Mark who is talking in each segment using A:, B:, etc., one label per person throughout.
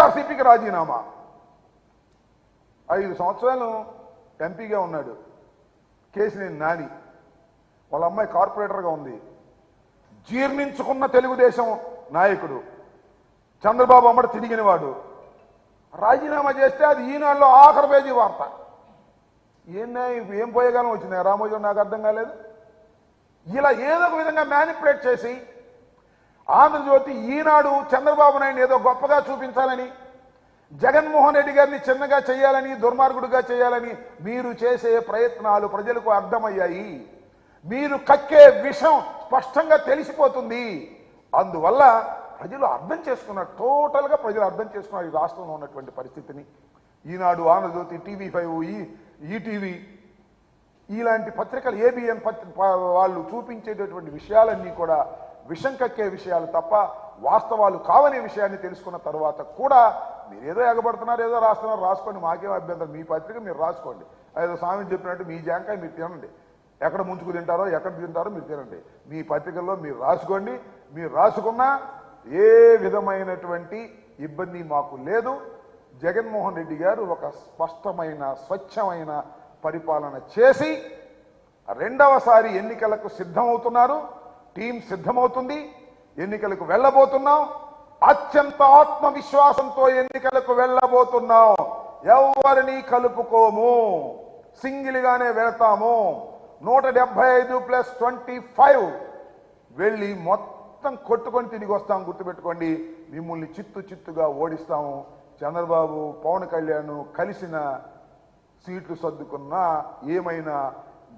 A: వైఎస్ఆర్సీపీకి రాజీనామా. 5 సంవత్సరాలు ఎంపీగా ఉన్నాడు కేసినేని నాని. వాళ్ళ అమ్మాయి కార్పొరేటర్గా ఉంది. జీర్ణించుకున్న తెలుగుదేశం నాయకుడు చంద్రబాబు అమ్మడు తిరిగినవాడు రాజీనామా చేస్తే అది ఈనాడులో ఆఖరి పేజీ వార్త. ఏం పోయేగాలం వచ్చింది రామోజీ, నాకు అర్థం కాలేదు. ఇలా ఏదో ఒక విధంగా మ్యానిపులేట్ చేసి ఆంధ్రజ్యోతి, ఈనాడు చంద్రబాబు నాయుడు ఏదో గొప్పగా చూపించాలని, జగన్మోహన్ రెడ్డి గారిని చిన్నగా చేయాలని, దుర్మార్గుడిగా చేయాలని మీరు చేసే ప్రయత్నాలు ప్రజలకు అర్థమయ్యాయి. మీరు కక్కే విషం స్పష్టంగా తెలిసిపోతుంది. అందువల్ల ప్రజలు అర్థం చేసుకున్నారు, టోటల్గా ప్రజలు అర్థం చేసుకున్నారు ఈ రాష్ట్రంలో ఉన్నటువంటి పరిస్థితిని. ఈనాడు, ఆంధ్రజ్యోతి, TV5, ఈటీవీ ఇలాంటి పత్రికలు, ABN వాళ్ళు చూపించేటటువంటి విషయాలన్నీ కూడా విషం కక్కే విషయాలు తప్ప వాస్తవాలు కావనే విషయాన్ని తెలుసుకున్న తర్వాత కూడా మీరు ఏదో ఎగబడుతున్నారు, ఏదో రాస్తున్నారు, రాసుకోండి, మాకేం అభ్యంతరం. మీ పత్రిక మీరు రాసుకోండి. ఏదో స్వామి చెప్పినట్టు మీ జాంకాయ మీరు తినండి, ఎక్కడ ముంచుకు తింటారో ఎక్కడ తింటారో మీరు తినండి. మీ పత్రికల్లో మీరు రాసుకోండి. మీరు రాసుకున్నా ఏ విధమైనటువంటి ఇబ్బంది మాకు లేదు. జగన్మోహన్ రెడ్డి గారు ఒక స్పష్టమైన, స్వచ్ఛమైన పరిపాలన చేసి రెండవసారి ఎన్నికలకు సిద్ధమవుతున్నారు. టీం సిద్ధమవుతుంది. ఎన్నికలకు వెళ్ళబోతున్నాం. అత్యంత ఆత్మవిశ్వాసంతో ఎన్నికలకు వెళ్ళబోతున్నాం. ఎవరిని కలుపుకోము, సింగిల్గానే వెళతాము. 175+25 వెళ్ళి మొత్తం కొట్టుకొని తిరిగి వస్తాం. గుర్తుపెట్టుకోండి, మిమ్మల్ని చిత్తుగా ఓడిస్తాము. చంద్రబాబు, పవన్ కళ్యాణ్ కలిసిన సీట్లు సర్దుకున్నా ఏమైనా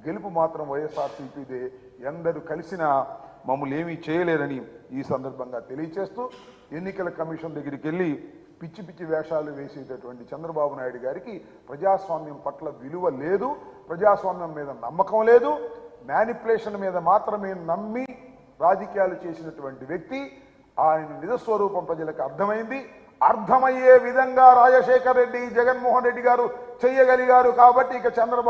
A: గెలుపు మాత్రం వైఎస్ఆర్సీపీదే. ఎందరూ కలిసినా మమ్మల్ని ఏమీ చేయలేరని ఈ సందర్భంగా తెలియచేస్తూ, ఎన్నికల కమిషన్ దగ్గరికి వెళ్ళి పిచ్చి వేషాలు వేసేటటువంటి చంద్రబాబు నాయుడు గారికి ప్రజాస్వామ్యం పట్ల విలువ లేదు, ప్రజాస్వామ్యం మీద నమ్మకం లేదు, మ్యానిపులేషన్ మీద మాత్రమే నమ్మి రాజకీయాలు చేసినటువంటి వ్యక్తి. ఆయన నిజస్వరూపం ప్రజలకు అర్థమైంది. అర్థమయ్యే విధంగా రాజశేఖర్ రెడ్డి, జగన్మోహన్ రెడ్డి గారు చేయగలిగారు కాబట్టి ఇక చంద్రబాబు